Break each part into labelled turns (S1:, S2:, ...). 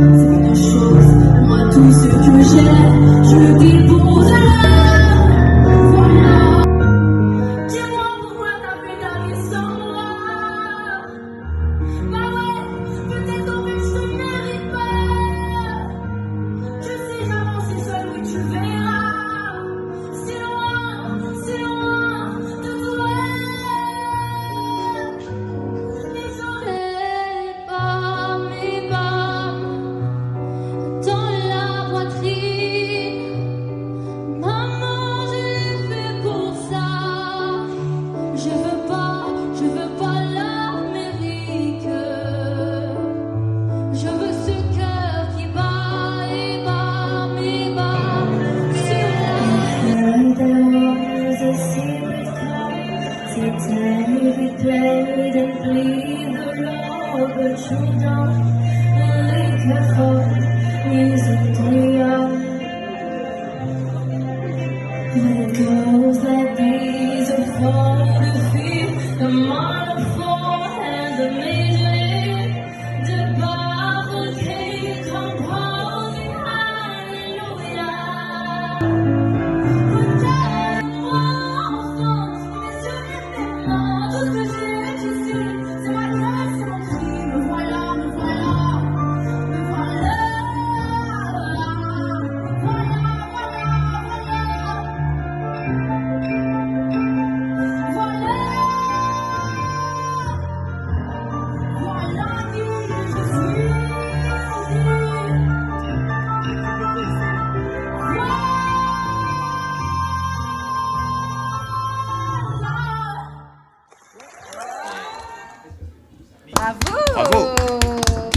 S1: C'est quelque chose, moi tout ce que j'ai, je le dépose à l'heure. Voilà. Dis-moi pourquoi t'as fait ta vie sans moi. Bah ouais, peut-être en fait je te mérite pas. Je sais j'avance seul, oui tu verras. C'est loin de toi. Les oreilles par mes bras dans la poitrine. Maman, je l'ai fait pour ça. Je veux pas l'Amérique. Je veux ce cœur qui bat et bat mes bas sur There was a secret code to tell me we played and plead the law, but you don't really care for musically. When it goes like these, a fall defeat, the monophone and the major, the barricade composing hallelujah. Regarde-moi enfant, mes yeux viennent des mains, tout ce que j'ai ici, c'est ma gueule, c'est mon cri, me voilà, me voilà, me voilà, voilà, voilà qui je suis.
S2: Bravo.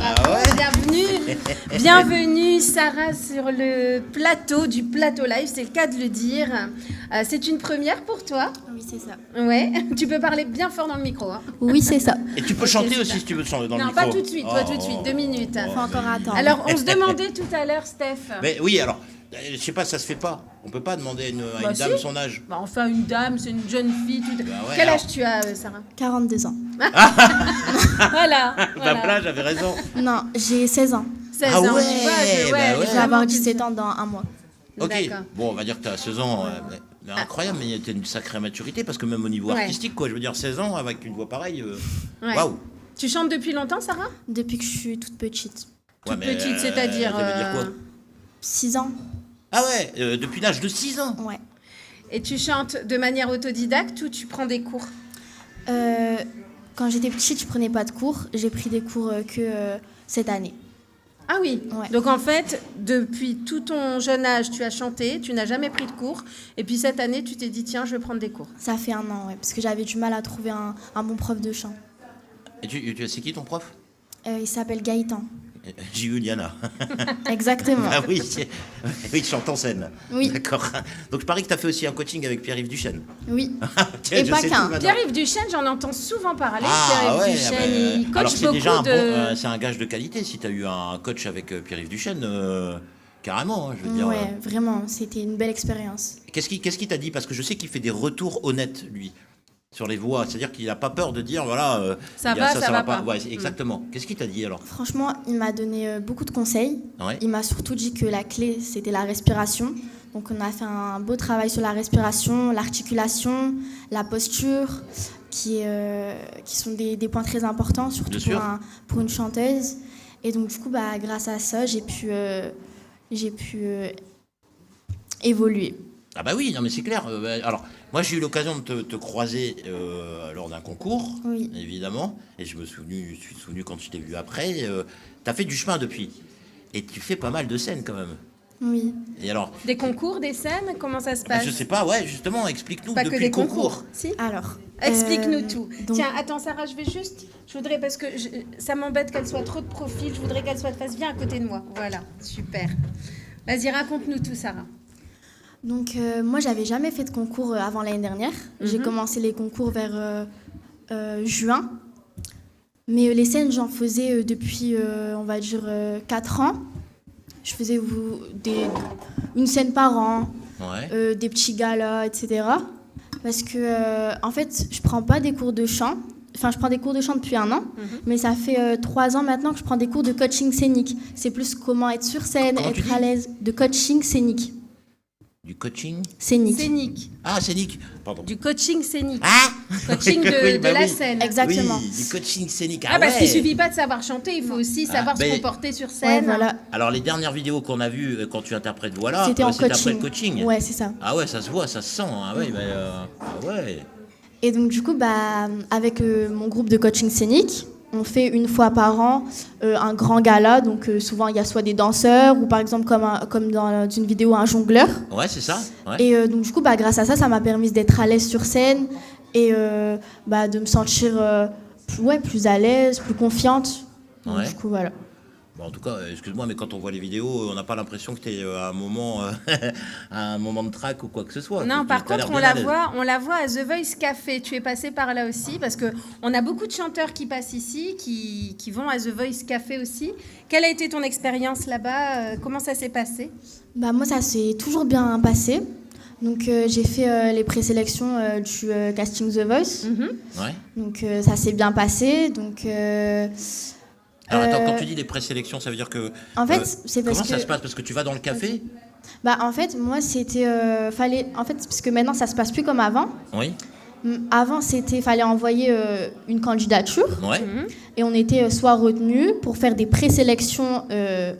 S3: Ah ouais.
S2: Bienvenue. Bienvenue Sarah sur le plateau du Plateau Live, c'est le cas de le dire. C'est une première pour toi.
S4: Oui, c'est ça.
S2: Ouais, tu peux parler bien fort dans le micro. Hein.
S4: Oui, c'est ça.
S3: Et tu peux chanter aussi si tu veux chanter dans le
S2: Non,
S3: micro.
S2: pas tout de suite, pas tout de suite, 2 minutes.
S4: Faut encore attendre.
S2: Alors, on se demandait tout à l'heure, Steph.
S3: Mais oui, alors, je sais pas, ça se fait pas. On peut pas demander à une
S2: Bah,
S3: dame
S2: si.
S3: son âge.
S2: Bah, enfin, une dame, c'est une jeune fille. Tout...
S3: Bah ouais,
S2: Quel
S3: alors.
S2: âge tu as, Sarah?
S4: 42 ans.
S2: Voilà.
S3: Bah voilà, j'avais raison.
S4: Non, j'ai 16 ans.
S2: 16
S3: Ah
S2: ans,
S3: ouais,
S2: tu vois,
S3: bah ouais.
S4: Je vais avoir 17 ans dans un mois.
S3: Ok,
S2: D'accord.
S3: bon, on va dire que tu as 16 ans. Mais incroyable, mais tu as une sacrée maturité parce que même au niveau
S2: Ouais.
S3: artistique, quoi, je veux dire, 16 ans avec une voix pareille.
S2: Ouais.
S3: Waouh!
S2: Tu chantes depuis longtemps, Sarah?
S4: Depuis que je suis toute petite.
S3: Ouais, mais,
S2: Petite, c'est-à-dire.
S3: ça veut dire quoi?
S4: 6 ans.
S3: Ah ouais, depuis l'âge de 6 ans.
S4: Ouais.
S2: Et tu chantes de manière autodidacte ou tu prends des cours?
S4: Quand j'étais petite, je prenais pas de cours. J'ai pris des cours que cette année.
S2: Ah oui.
S4: Ouais.
S2: Donc en fait, depuis tout ton jeune âge, tu as chanté, tu n'as jamais pris de cours. Et puis cette année, tu t'es dit, tiens, je vais prendre des cours.
S4: Ça fait 1 an, ouais, parce que j'avais du mal à trouver un bon prof de chant.
S3: Et c'est qui ton prof?
S4: Il s'appelle Gaëtan.
S3: Juliana.
S4: Exactement.
S3: Ah oui, oui, il chante en scène.
S4: Oui.
S3: D'accord. Donc je parie que tu as fait aussi un coaching avec Pierre-Yves Duchesne.
S4: Oui.
S3: Tiens,
S4: Et
S3: je
S4: pas
S3: sais
S4: qu'un.
S3: tout maintenant.
S2: Pierre-Yves Duchesne, j'en entends souvent parler.
S3: Ah
S2: Pierre-Yves
S3: ouais,
S2: Duchesne,
S3: ah ben,
S2: il coach
S3: alors c'est
S2: beaucoup
S3: déjà
S2: de...
S3: c'est un gage de qualité si tu as eu un coach avec Pierre-Yves Duchesne, carrément, hein, je veux dire.
S4: Ouais, vraiment, c'était une belle expérience.
S3: Qu'est-ce qu'il t'a dit? Parce que je sais qu'il fait des retours honnêtes, lui, sur les voix. C'est-à-dire qu'il n'a pas peur de dire, voilà,
S2: Ça
S3: il y a
S2: va, ça va pas.
S3: Ouais, exactement. Qu'est-ce qu'il t'a dit alors?
S4: Franchement, il m'a donné beaucoup de conseils.
S3: Ouais.
S4: Il m'a surtout dit que la clé, c'était la respiration. Donc, on a fait un beau travail sur la respiration, l'articulation, la posture, qui sont des points très importants, surtout
S3: Bien sûr.
S4: pour une chanteuse. Et donc, du coup, grâce à ça, j'ai pu évoluer.
S3: Ah bah oui, non mais c'est clair. Alors, moi j'ai eu l'occasion de te croiser lors d'un concours,
S4: Oui.
S3: évidemment, et je me suis souvenu quand je t'ai vu après. Tu as fait du chemin depuis, et tu fais pas mal de scènes quand même.
S4: Oui.
S3: Et alors,
S2: Des concours, des scènes, comment ça se passe?
S3: je sais pas, ouais, justement, explique-nous
S2: Pas que
S3: depuis
S2: des
S3: le concours.
S2: Si.
S4: Alors.
S2: Explique-nous tout.
S4: donc-
S2: Tiens, attends Sarah, je voudrais, parce que ça m'embête qu'elle soit trop de profil, je voudrais qu'elle soit de face, viens à côté de moi. Voilà, super. Vas-y, raconte-nous tout Sarah.
S4: Donc, moi, j'avais jamais fait de concours avant l'année dernière. J'ai commencé les concours vers juin. Mais les scènes, j'en faisais depuis, on va dire, 4 ans. Je faisais une scène par an,
S3: Ouais.
S4: des petits galas, etc. Parce que, en fait, je prends pas des cours de chant. enfin, je prends des cours de chant depuis 1 an, mais ça fait 3 ans maintenant que je prends des cours de coaching scénique. C'est plus comment être sur scène,
S3: Comment tu
S4: être
S3: dis
S4: à l'aise. De coaching scénique.
S3: Du coaching?
S4: Scénique.
S2: Scénique.
S3: Ah, scénique. Pardon.
S2: Du coaching scénique.
S3: Ah
S2: Coaching de,
S3: Oui, bah
S2: de la
S3: oui.
S2: scène.
S4: Exactement.
S3: Oui, du coaching scénique.
S2: Ah, parce
S3: ouais.
S2: qu'il suffit pas de savoir chanter, il faut aussi savoir se
S3: mais-
S2: comporter sur
S4: Ouais,
S2: scène.
S4: voilà.
S3: Alors, les dernières vidéos qu'on a vues quand tu interprètes, voilà,
S4: C'était en
S3: après
S4: coaching.
S3: le coaching.
S4: Ouais, c'est ça.
S3: Ah ouais, ça se voit, ça se sent. Ah ouais, ah ouais.
S4: Et donc, du coup, avec mon groupe de coaching scénique, on fait 1 fois par an un grand gala. Donc, souvent, il y a soit des danseurs ou, par exemple, comme dans une vidéo, un jongleur.
S3: Ouais, c'est ça. Ouais.
S4: Et donc, du coup, grâce à ça, ça m'a permis d'être à l'aise sur scène et de me sentir plus à l'aise, plus confiante. Donc,
S3: Ouais.
S4: du coup, voilà.
S3: Bon, en tout cas, excuse-moi, mais quand on voit les vidéos, on n'a pas l'impression que tu es à un moment de trac ou quoi que ce soit.
S2: Non,
S3: Tu-
S2: par
S3: t'as l'air
S2: contre,
S3: bien à l'aise.
S2: on la voit à The Voice Café. Tu es passé par là aussi parce que on a beaucoup de chanteurs qui passent ici, qui vont à The Voice Café aussi. Quelle a été ton expérience là-bas? Comment ça s'est passé?
S4: Moi, ça s'est toujours bien passé. Donc, j'ai fait les présélections du casting The Voice.
S3: Ouais.
S4: Donc, ça s'est bien passé. Donc,
S3: Alors attends,
S4: Euh,
S3: quand tu dis les présélections, ça veut dire que.
S4: en fait, c'est parce
S3: comment
S4: que...
S3: ça se passe? Parce que tu vas dans le café?
S4: En fait, moi, c'était... parce que maintenant, ça se passe plus comme avant.
S3: Oui.
S4: Avant, fallait envoyer une candidature.
S3: Ouais.
S4: Et on était soit retenu pour faire des présélections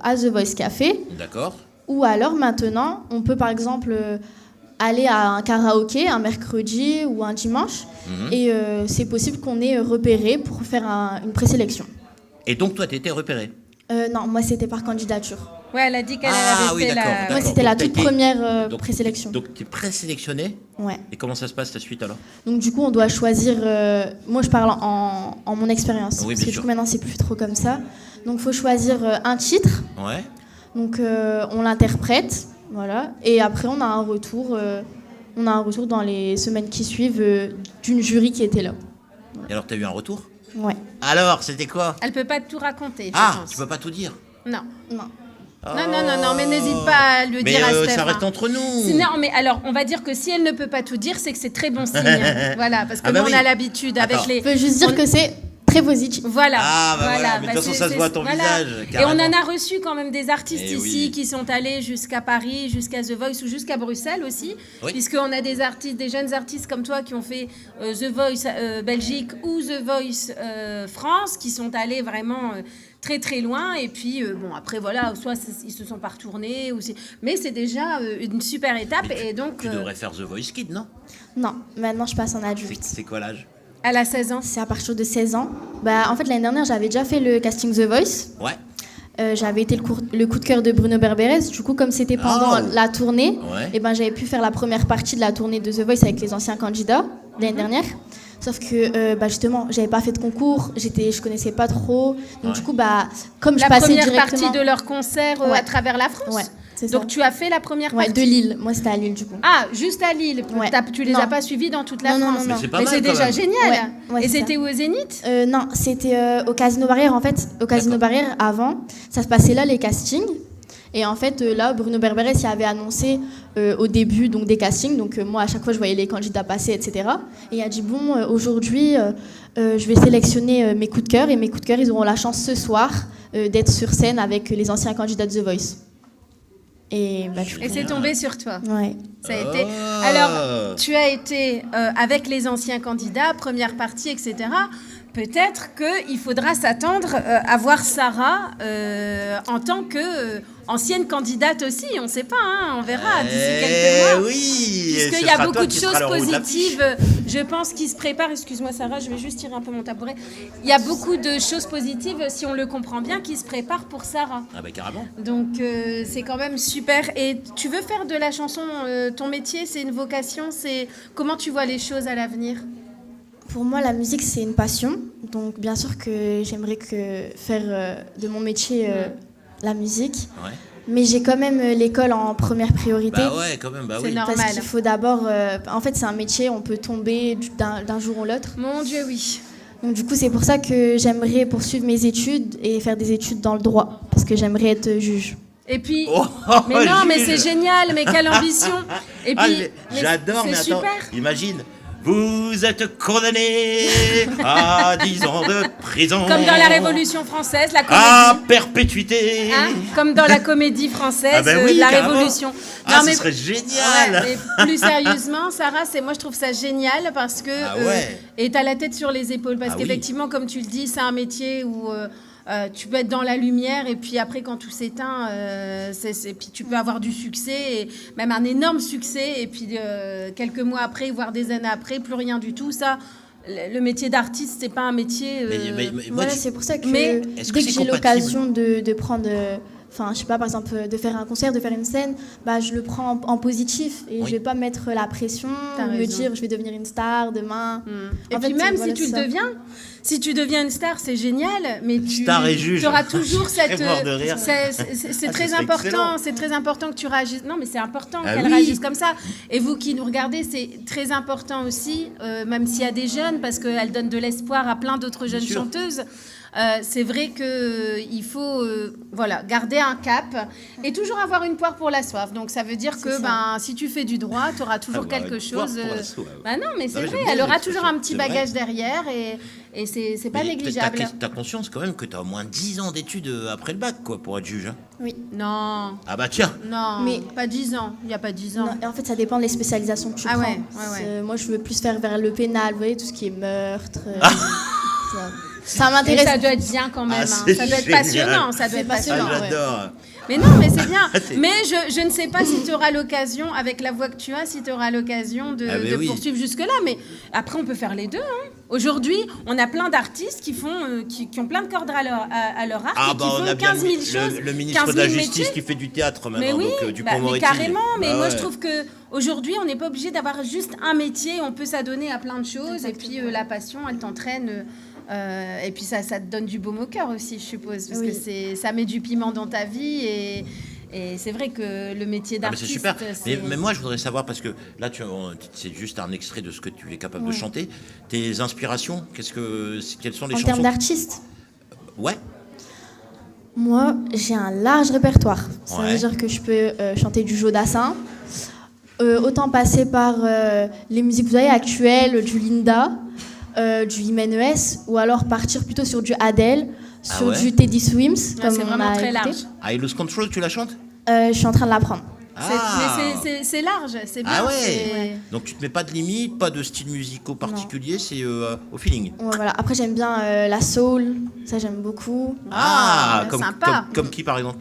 S4: à The Voice Café.
S3: D'accord.
S4: Ou alors, maintenant, on peut, par exemple... aller à un karaoké un mercredi ou un dimanche et c'est possible qu'on ait repéré pour faire une présélection.
S3: Et donc, toi, tu étais repéré?
S4: Non, moi c'était par candidature.
S2: Ouais, elle a dit qu'elle
S3: Ah,
S2: avait
S3: oui,
S2: fait
S3: d'accord,
S2: la.
S3: d'accord.
S4: Moi c'était la
S3: Donc, t'as
S4: toute
S3: été-
S4: première
S3: donc-
S4: présélection.
S3: Donc, tu es présélectionné?
S4: Ouais.
S3: Et comment ça se passe, ta suite alors?
S4: Donc du coup on doit choisir. Moi je parle en mon expérience
S3: Oui,
S4: parce
S3: bien
S4: que
S3: sûr.
S4: du coup maintenant c'est plus trop comme ça. Donc il faut choisir un titre.
S3: Ouais.
S4: Donc on l'interprète, voilà. Et après on a un retour. On a un retour dans les semaines qui suivent d'une jury qui était là.
S3: Et alors, tu as eu un retour?
S4: Ouais.
S3: Alors, c'était quoi?
S2: Elle peut pas tout raconter. Je
S3: Ah,
S2: pense.
S3: tu peux pas tout dire?
S2: Non.
S4: Non.
S2: Non, mais n'hésite pas à le
S3: Mais
S2: dire à Steph.
S3: ça reste entre nous.
S2: Non, mais alors, on va dire que si elle ne peut pas tout dire, c'est que c'est très bon signe. Voilà, parce que
S3: Ah bah
S2: nous,
S3: oui.
S2: on a l'habitude avec
S3: Attends.
S2: les.
S4: Je peux juste dire que c'est très positif.
S2: Voilà.
S3: Ah, bah voilà, mais de toute façon, ça se voit à ton visage,
S2: Et
S3: carrément.
S2: on en a reçu quand même des artistes
S3: Eh
S2: ici
S3: oui.
S2: qui sont allés jusqu'à Paris, jusqu'à The Voice ou jusqu'à Bruxelles aussi.
S3: Oui.
S2: Puisqu'on a des artistes, des jeunes artistes comme toi qui ont fait The Voice Belgique ou The Voice France, qui sont allés vraiment très très loin. Et puis, après, voilà, soit ils se sont pas retournés, mais c'est déjà une super étape.
S3: Mais
S2: et donc,
S3: Tu devrais faire The Voice Kid, non?
S4: Non, maintenant je passe en adulte.
S3: C'est quoi l'âge?
S2: elle a 16 ans.
S4: C'est à partir de 16 ans. En fait, l'année dernière, j'avais déjà fait le casting The Voice.
S3: Ouais.
S4: J'avais été le coup de cœur de Bruno Berberes. Du coup, comme c'était pendant
S3: Oh.
S4: la tournée,
S3: Ouais.
S4: j'avais pu faire la première partie de la tournée de The Voice avec les anciens candidats l'année dernière. Sauf que, justement, j'avais pas fait de concours, je connaissais pas trop. Donc,
S3: Ouais.
S4: du coup, comme je
S2: La
S4: passais
S2: première
S4: directement...
S2: partie de leur concert
S4: Ouais.
S2: à travers la France.
S4: Ouais, c'est ça.
S2: Donc, tu as fait la première
S4: Ouais,
S2: partie.
S4: de Lille. Moi, c'était à Lille, du coup.
S2: Ah, juste à Lille.
S4: Ouais.
S2: Tu les
S4: Non.
S2: as pas suivis dans toute la
S4: Non, non,
S2: France.
S4: non,
S3: Mais c'est pas
S2: Mais
S3: mal,
S2: c'est
S3: quand
S2: déjà
S3: même.
S2: génial.
S4: Ouais,
S2: Et
S4: c'est
S2: c'était où, au Zénith?
S4: Non, c'était au Casino Barrière. En fait, au Casino
S3: D'accord.
S4: Barrière, avant, ça se passait là, les castings. Et en fait, là, Bruno Berberes il avait annoncé au début donc, des castings. Donc, moi, à chaque fois, je voyais les candidats passer, etc. Et il a dit, bon, aujourd'hui, je vais sélectionner mes coups de cœur. Et mes coups de cœur, ils auront la chance ce soir d'être sur scène avec les anciens candidats de The Voice. Et
S2: Et c'est tombé sur toi.
S4: ouais.
S2: Ça a été.
S3: Oh.
S2: Alors, tu as été avec les anciens candidats, première partie, etc. Peut-être qu'il faudra s'attendre à voir Sarah en tant que ancienne candidate aussi. On ne sait pas, hein, on verra d'ici quelques mois.
S3: Oui.
S2: Puisqu'il y a beaucoup de choses positives, je pense, qui se préparent. Excuse-moi, Sarah, je vais juste tirer un peu mon tabouret. Il y a beaucoup de choses positives, si on le comprend bien, qui se préparent pour Sarah.
S3: Ah, bah, carrément.
S2: Donc, c'est quand même super. Et tu veux faire de la chanson ton métier? C'est une vocation? Comment tu vois les choses à l'avenir?
S4: Pour moi, la musique, c'est une passion. Donc, bien sûr que j'aimerais faire de mon métier la musique.
S3: Ouais.
S4: Mais j'ai quand même l'école en première priorité.
S3: Bah ouais, quand même, bah
S2: C'est
S3: oui.
S2: normal.
S4: Parce qu'il faut d'abord... en fait, c'est un métier, on peut tomber d'un jour ou l'autre.
S2: Mon Dieu, oui.
S4: Donc, du coup, c'est pour ça que j'aimerais poursuivre mes études et faire des études dans le droit. Parce que j'aimerais être juge.
S2: Et puis,
S3: Oh,
S2: mais non, mais
S3: juge.
S2: c'est génial, mais quelle ambition. Et
S3: Ah,
S2: puis, mais
S3: j'adore, mais
S2: c'est
S3: attends,
S2: super.
S3: imagine, vous êtes condamné à 10 ans de prison.
S2: Comme dans la Révolution française, la comédie.
S3: À perpétuité.
S2: Hein, comme dans la comédie française,
S3: Ah ben oui,
S2: la
S3: carrément.
S2: Révolution.
S3: Ah, ce serait génial.
S2: Ouais, mais plus sérieusement, Sarah, moi je trouve ça génial parce que
S3: Ah ouais.
S2: et t'as la tête sur les épaules parce
S3: Ah oui.
S2: qu'effectivement, comme tu le dis, c'est un métier où tu peux être dans la lumière et puis après quand tout s'éteint, puis tu peux avoir du succès, et même un énorme succès, et puis quelques mois après, voire des années après, plus rien du tout. Ça, le métier d'artiste, c'est pas un métier.
S3: Mais moi,
S4: Voilà, c'est pour ça que
S2: Mais
S3: est-ce
S4: dès
S3: que
S4: que
S3: c'est
S4: j'ai
S3: compatible
S4: l'occasion de prendre, enfin, je sais pas, par exemple, de faire un concert, de faire une scène, bah, je le prends en positif et
S3: Oui.
S4: je vais pas mettre la pression,
S2: T'as
S4: me
S2: raison.
S4: dire je vais devenir une star demain.
S2: Et
S4: En
S2: puis
S4: fait,
S2: même
S4: voilà,
S2: si tu
S4: c'est
S2: le
S4: ça.
S2: deviens, si tu deviens une star, c'est génial, mais tu
S3: Star et juge.
S2: auras toujours
S3: Je serais
S2: cette.
S3: mort de rire.
S2: C'est
S3: Ah,
S2: très
S3: ce serait
S2: important.
S3: excellent.
S2: C'est très important que tu réagisses. Non, mais c'est important
S3: Ah
S2: qu'elle
S3: oui.
S2: réagisse comme ça. Et vous qui nous regardez, c'est très important aussi, même s'il y a des jeunes, parce qu'elle donne de l'espoir à plein d'autres jeunes
S3: sûr.
S2: chanteuses. C'est vrai qu'il faut voilà, garder un cap et toujours avoir une poire pour la soif. Donc ça veut dire que
S4: ça.
S2: si tu fais du droit, tu auras toujours
S3: Avoir
S2: quelque
S3: une poire
S2: chose.
S3: pour la soif.
S2: Bah non, mais c'est
S3: mais
S2: vrai,
S3: j'aime bien
S2: elle aura
S3: l'expression,
S2: toujours un petit
S3: c'est vrai.
S2: bagage derrière et c'est pas
S3: Mais
S2: négligeable.
S3: T'as conscience quand même que t'as au moins 10 ans d'études après le bac, quoi, pour être juge. Hein.
S4: Oui.
S2: Non,
S3: Ah bah tiens.
S2: non,
S4: Mais-
S2: pas 10 ans. Il n'y a pas 10 ans.
S4: Non, et en fait, ça dépend des spécialisations que tu
S2: Ah
S4: prends.
S2: ouais, ouais, ouais.
S4: Moi, je veux plus faire vers le pénal, vous voyez, tout ce qui est meurtre. Ça
S2: Mais
S4: m'intéresse.
S2: ça doit être bien quand même.
S3: Ah,
S2: hein.
S3: c'est
S2: Ça doit être
S3: génial.
S2: passionnant. Ça doit être
S3: Ah,
S2: passionnant.
S4: ouais.
S3: j'adore.
S2: Mais non, mais c'est bien.
S3: C'est-
S2: Mais je ne sais pas si tu auras l'occasion, avec la voix que tu as, si tu auras l'occasion de,
S3: Ah, mais
S2: de
S3: oui.
S2: poursuivre jusque-là. Mais après, on peut faire les deux. Hein. Aujourd'hui, on a plein d'artistes qui font, qui ont plein de cordes à leur arc
S3: Ah
S2: et
S3: bah
S2: qui
S3: on
S2: font
S3: a bien
S2: 15 000 choses.
S3: le ministre
S2: 15
S3: de la
S2: 000
S3: Justice
S2: métiers.
S3: qui fait du théâtre maintenant,
S2: Mais oui,
S3: donc du
S2: mais
S3: Moretti.
S2: carrément. Mais
S3: Bah
S2: moi,
S3: ouais.
S2: je trouve que aujourd'hui, on n'est pas obligé d'avoir juste un métier. On peut s'adonner à plein de choses. Et puis, la passion, elle t'entraîne. Et puis, ça te donne du baume au cœur aussi, je suppose. Parce
S4: Oui.
S2: que ça met du piment dans ta vie. Et c'est vrai que le métier
S3: Ah, mais
S2: d'artiste,
S3: c'est super.
S2: c'est-
S3: Mais moi, je voudrais savoir, parce que là, c'est juste un extrait de ce que tu es capable de chanter. Tes inspirations, quelles sont les
S4: En
S3: chansons
S4: termes d'artistes,
S3: Ouais.
S4: moi, j'ai un large répertoire. Ça
S3: Ouais.
S4: veut dire que je peux chanter du Jodassin, autant passer par les musiques, vous savez, actuelles, du Linda, du Imenes, ou alors partir plutôt sur du Adele,
S3: Ah
S4: sur
S3: ouais
S4: du Teddy Swims,
S2: Ouais,
S4: comme
S2: c'est
S4: on
S2: vraiment
S4: a
S2: très
S4: écouté.
S2: large.
S3: I Lose Control, tu la chantes
S4: Je suis en train de l'apprendre.
S2: Mais c'est large, c'est bien.
S3: Ah ouais.
S2: c'est-
S3: Donc tu te mets pas de limite, pas de style musicaux particulier, c'est au feeling.
S4: Ouais, voilà. Après, j'aime bien la soul, ça j'aime beaucoup.
S2: Ah,
S3: comme,
S2: sympa.
S3: comme qui par exemple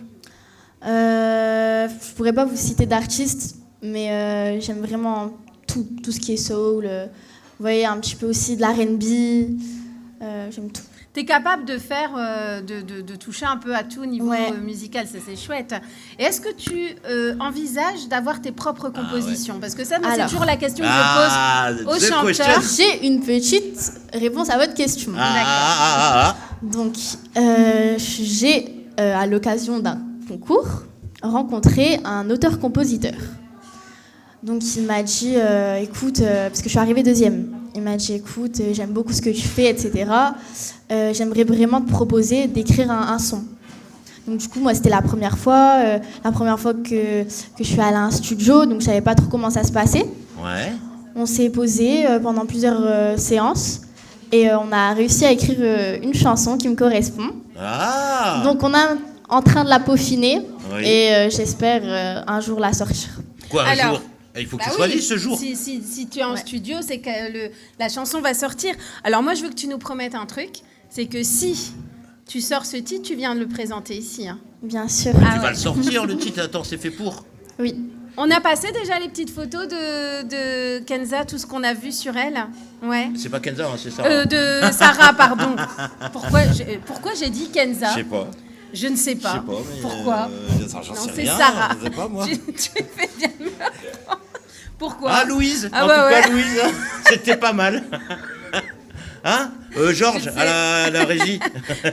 S4: Je pourrais pas vous citer d'artistes, mais j'aime vraiment tout ce qui est soul. Vous voyez, un petit peu aussi de l'R&B. J'aime tout.
S2: T'es capable de faire, de toucher un peu à tout niveau
S4: Ouais.
S2: musical, ça c'est chouette. Et est-ce que tu envisages d'avoir tes propres compositions? Parce que ça, moi, c'est
S4: Alors.
S2: toujours la question que je pose aux
S3: the
S2: chanteurs.
S3: question.
S4: J'ai une petite réponse à votre question.
S3: Ah.
S4: Donc, j'ai, à l'occasion d'un concours, rencontré un auteur-compositeur. Donc, il m'a dit, écoute, parce que je suis arrivée deuxième, il m'a dit, écoute, j'aime beaucoup ce que tu fais, etc. J'aimerais vraiment te proposer d'écrire un son. Donc, du coup, moi, c'était la première fois que je suis allée à un studio, donc je savais pas trop comment ça se passait.
S3: Ouais.
S4: On s'est posé pendant plusieurs séances et on a réussi à écrire une chanson qui me correspond.
S3: Ah.
S4: Donc on est en train de la peaufiner
S3: Oui.
S4: et j'espère un jour la sortir.
S3: Quoi, un
S2: Alors,
S3: jour Il faut que
S2: Bah
S3: tu sois
S2: oui,
S3: libre ce jour.
S2: Si tu es en
S4: Ouais.
S2: studio, c'est que la chanson va sortir. Alors moi, je veux que tu nous promettes un truc, c'est que si tu sors ce titre, tu viens de le présenter ici. Hein.
S4: Bien sûr.
S3: Tu
S2: Ah
S3: vas
S2: ouais.
S3: le sortir, le titre. Attends, c'est fait pour.
S4: Oui.
S2: On a passé déjà les petites photos de Kenza, tout ce qu'on a vu sur elle. Ouais.
S3: C'est pas Kenza, hein, c'est ça.
S2: De Sarah, pardon. Pourquoi j'ai dit Kenza?
S3: Je sais pas.
S2: Je ne sais
S3: Je
S2: pas.
S3: sais pas, mais.
S2: Pourquoi
S3: J'en
S2: Non,
S3: sais
S2: c'est
S3: rien,
S2: Sarah.
S3: Je sais pas, moi.
S2: Tu fais bien de me répondre. Pourquoi
S3: Ah, Louise.
S2: Ah
S3: en
S2: ouais,
S3: tout cas,
S2: ouais.
S3: Louise, c'était pas mal. Hein Georges,
S2: Je sais.
S3: à la régie.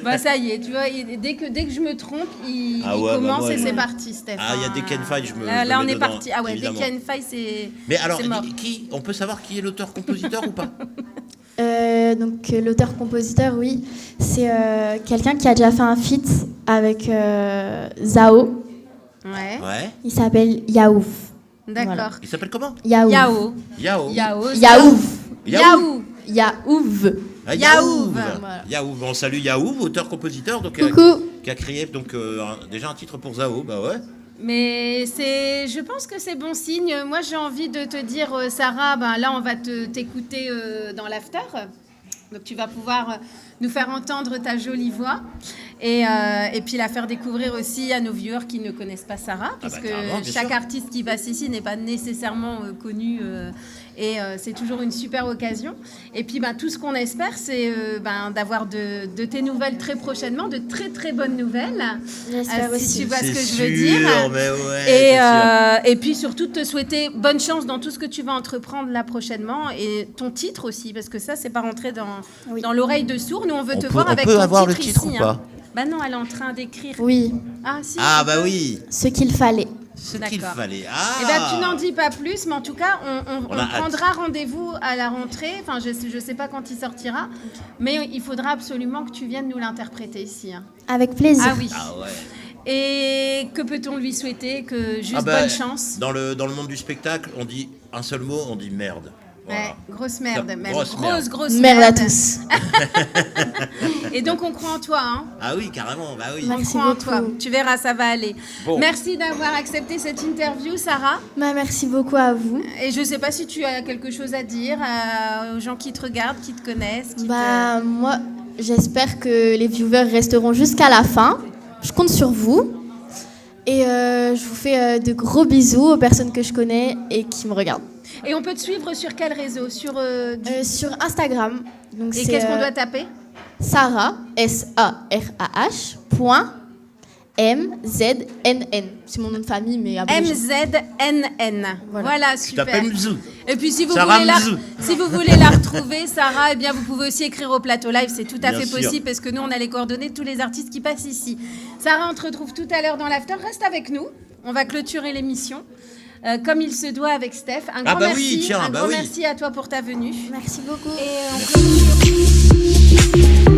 S2: Bah ça y est, tu vois, dès que je me trompe, il
S3: Ah ouais, bah
S2: commence
S3: moi,
S2: et
S3: je-
S2: c'est parti, Steph.
S3: Ah, il y a des Ken Faye, je me-
S2: Là,
S3: je
S2: là,
S3: me
S2: on
S3: mets
S2: est
S3: dedans,
S2: parti. Ah ouais,
S3: évidemment.
S2: dès qu'il y a une faille, c'est.
S3: Mais alors,
S2: c'est mort.
S3: on peut savoir qui est l'auteur-compositeur ou pas
S4: Donc l'auteur-compositeur, oui, c'est quelqu'un qui a déjà fait un feat avec Zao.
S2: Ouais,
S3: Ouais.
S4: Il s'appelle Yaouf.
S2: d'accord.
S4: Voilà.
S3: Il s'appelle comment
S4: Yaouf.
S2: Yao.
S3: Yao.
S2: Yao.
S4: Yaouf.
S2: Yaou.
S4: Yaouv.
S3: Ah,
S2: Yaouv.
S4: Voilà.
S3: Yaouv. On salue Yaouv, auteur-compositeur, donc
S4: Coucou.
S3: qui a créé donc déjà un titre pour Zao. Bah ouais.
S2: Mais je pense que c'est bon signe. Moi, j'ai envie de te dire, Sarah, ben là, on va t'écouter dans l'after. Donc, tu vas pouvoir nous faire entendre ta jolie voix et puis la faire découvrir aussi à nos viewers qui ne connaissent pas Sarah, puisque
S3: carrément, bien
S2: chaque
S3: sûr.
S2: artiste qui passe ici n'est pas nécessairement connu. Et c'est toujours une super occasion. Et puis, ben, tout ce qu'on espère, c'est d'avoir de tes nouvelles très prochainement, de très, très bonnes nouvelles.
S4: J'espère
S2: Si
S4: aussi.
S2: tu vois ce que
S3: C'est
S2: je veux dire.
S3: sûr, mais ouais, c'est sûr.
S2: Et puis surtout te souhaiter bonne chance dans tout ce que tu vas entreprendre là prochainement et ton titre aussi, parce que ça, c'est pas rentré
S4: Oui.
S2: dans l'oreille de sourd. Nous, on veut
S3: On
S2: te
S3: peut-
S2: voir
S3: on
S2: avec
S3: peut
S2: ton
S3: avoir le
S2: titre
S3: titre
S2: ici.
S3: ou pas
S2: Bah non, elle est en train d'écrire.
S4: Oui,
S2: Ah si.
S3: Ah
S2: on
S3: bah
S2: peut.
S3: oui,
S4: ce qu'il fallait.
S3: ce qu'il
S2: D'accord.
S3: fallait.
S2: Eh ben, tu n'en dis pas plus, mais en tout cas, on
S3: On a hâte.
S2: prendra rendez-vous à la rentrée. Enfin, je sais pas quand il sortira, mais il faudra absolument que tu viennes nous l'interpréter ici. Hein.
S4: Avec plaisir.
S2: Ah oui.
S3: Ah ouais.
S2: Et que peut-on lui souhaiter? Que juste
S3: Ah bah,
S2: bonne chance.
S3: Dans le monde du spectacle, on dit un seul mot, on dit merde. Voilà.
S2: Ouais, grosse merde,
S3: Ça,
S2: même.
S3: grosse merde.
S2: Grosse
S4: Merde à tous.
S2: Et donc, on croit en toi, hein.
S3: Ah oui, carrément, bah oui.
S4: Merci
S2: On croit en
S4: beaucoup.
S2: toi. Tu verras, ça va aller.
S3: Bon.
S2: Merci d'avoir accepté cette interview, Sarah.
S4: Bah, merci beaucoup à vous.
S2: Et je sais pas si tu as quelque chose à dire aux gens qui te regardent, qui te connaissent.
S4: Bah, moi, j'espère que les viewers resteront jusqu'à la fin. Je compte sur vous. Et je vous fais de gros bisous aux personnes que je connais et qui me regardent.
S2: Et on peut te suivre sur quel réseau? Sur,
S4: Sur Instagram. Donc
S2: Et
S4: c'est,
S2: qu'est-ce qu'on doit taper?
S4: Sarah, SARAH, point MZNN. C'est mon nom de famille, mais abrégé.
S2: MZNN. Voilà,
S3: Tu
S2: super.
S3: t'appelles Mzou.
S2: Et puis si vous,
S3: Sarah
S2: voulez
S3: Mzou.
S2: si vous voulez la retrouver, Sarah, eh bien vous pouvez aussi écrire au plateau live, c'est tout à
S3: Bien
S2: fait
S3: sûr.
S2: possible parce que nous on a les coordonnées de tous les artistes qui passent ici. Sarah, on te retrouve tout à l'heure dans l'after, reste avec nous, on va clôturer l'émission. Comme il se doit avec Steph. Un grand
S3: bah
S2: merci,
S3: oui, tiens,
S2: un
S3: bah
S2: grand
S3: oui.
S2: merci à toi pour ta venue.
S4: Merci beaucoup.
S2: Et on clôture.